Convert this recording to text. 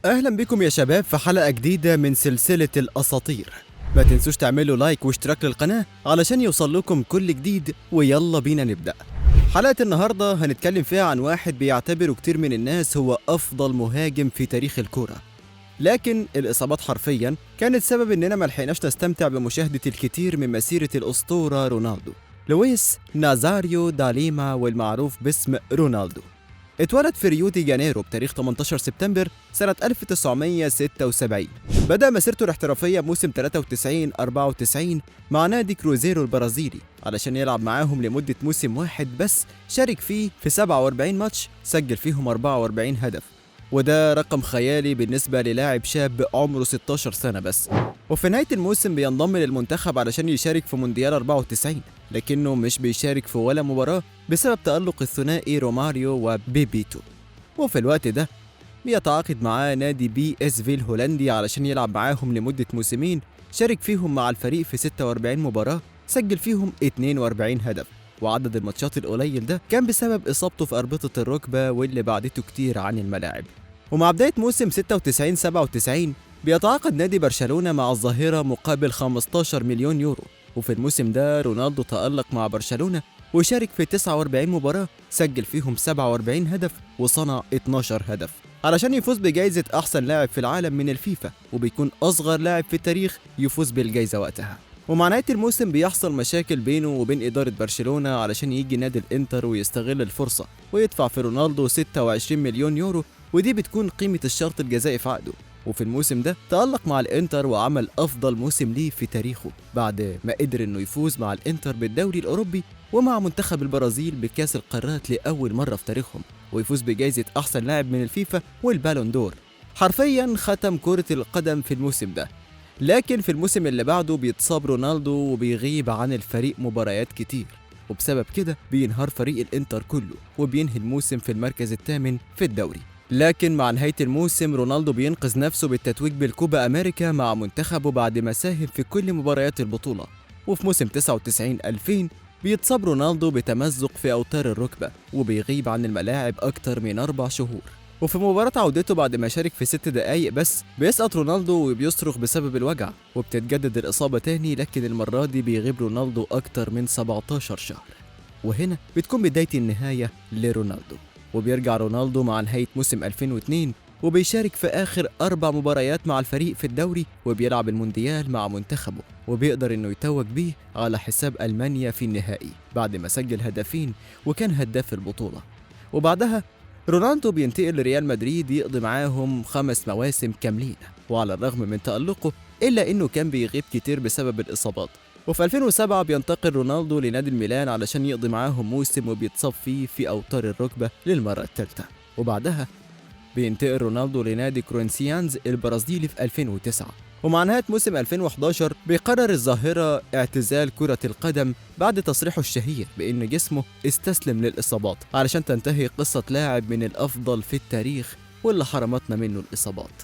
أهلا بكم يا شباب في حلقة جديدة من سلسلة الأساطير. ما تنسوش تعملوا لايك واشتراك للقناة علشان يوصل لكم كل جديد، ويلا بينا نبدأ. حلقة النهاردة هنتكلم فيها عن واحد بيعتبره كتير من الناس هو أفضل مهاجم في تاريخ الكورة، لكن الإصابات حرفيا كانت سبب إننا ملحقناش نستمتع بمشاهدة الكثير من مسيرة الأسطورة رونالدو، لويس نازاريو داليما، والمعروف باسم رونالدو. اتولد في ريو دي جانيرو بتاريخ 18 سبتمبر سنة 1976. بدأ مسيرته الاحترافية بموسم 93-94 مع نادي كروزيرو البرازيلي علشان يلعب معاهم لمدة موسم واحد بس، شارك فيه في 47 ماتش، سجل فيهم 44 هدف، وده رقم خيالي بالنسبة للاعب شاب عمره 16 سنة بس. وفي نهاية الموسم بينضم للمنتخب علشان يشارك في مونديال 94، لكنه مش بيشارك في ولا مباراة بسبب تألق الثنائي روماريو وبيبيتو. وفي الوقت ده بيتعاقد معاه نادي بي اس في الهولندي علشان يلعب معاهم لمدة موسمين، شارك فيهم مع الفريق في 46 مباراة، سجل فيهم 42 هدف، وعدد الماتشات القليل ده كان بسبب إصابته في أربطة الركبة واللي بعدته كتير عن الملاعب. ومع بداية موسم 96-97 بيتعاقد نادي برشلونة مع الظاهرة مقابل 15 مليون يورو، وفي الموسم ده رونالدو تألق مع برشلونة وشارك في 49 مباراة، سجل فيهم 47 هدف وصنع 12 هدف علشان يفوز بجائزة أحسن لاعب في العالم من الفيفا، وبيكون أصغر لاعب في التاريخ يفوز بالجائزة وقتها. ومع نهاية الموسم بيحصل مشاكل بينه وبين إدارة برشلونة علشان يجي نادي الإنتر ويستغل الفرصة ويدفع في رونالدو 26 مليون يورو، ودي بتكون قيمة الشرط الجزائي في عقده. وفي الموسم ده تألق مع الإنتر وعمل أفضل موسم ليه في تاريخه، بعد ما قدر إنه يفوز مع الإنتر بالدوري الأوروبي ومع منتخب البرازيل بكأس القارات لأول مرة في تاريخهم، ويفوز بجائزة أحسن لاعب من الفيفا والبالون دور. حرفيا ختم كرة القدم في الموسم ده، لكن في الموسم اللي بعده بيتصاب رونالدو وبيغيب عن الفريق مباريات كتير، وبسبب كده بينهار فريق الإنتر كله وبينهي الموسم في المركز الثامن في الدوري. لكن مع نهاية الموسم رونالدو بينقذ نفسه بالتتويج بالكوبا أمريكا مع منتخبه بعد ما ساهم في كل مباريات البطولة. وفي موسم 99-2000 بيتصاب رونالدو بتمزق في أوتار الركبة وبيغيب عن الملاعب أكتر من 4 شهور. وفي مباراة عودته بعد ما شارك في 6 دقايق بس بيسقط رونالدو وبيصرخ بسبب الوجع، وبتتجدد الإصابة تاني، لكن المرة دي بيغيب رونالدو أكتر من 17 شهر. وهنا بتكون بداية النهاية لرونالدو، وبيرجع رونالدو مع نهاية موسم 2002 وبيشارك في آخر 4 مباريات مع الفريق في الدوري، وبيلعب المونديال مع منتخبه، وبيقدر إنه يتوج بيه على حساب ألمانيا في النهائي بعد ما سجل هدفين وكان هداف البطولة. وبعدها رونالدو بينتقل لريال مدريد يقضي معاهم 5 مواسم كاملين، وعلى الرغم من تألقه إلا إنه كان بيغيب كتير بسبب الإصابات. وفي 2007 بينتقل رونالدو لنادي الميلان علشان يقضي معاهم موسم وبيتصاب فيه في أوتار الركبة للمرة الثالثة. وبعدها بينتقل رونالدو لنادي كورنثيانز البرازيلي في 2009. ومع نهاية موسم 2011 بيقرر الظاهرة اعتزال كرة القدم بعد تصريحه الشهير بأن جسمه استسلم للإصابات علشان تنتهي قصة لاعب من الأفضل في التاريخ واللي حرمتنا منه الإصابات.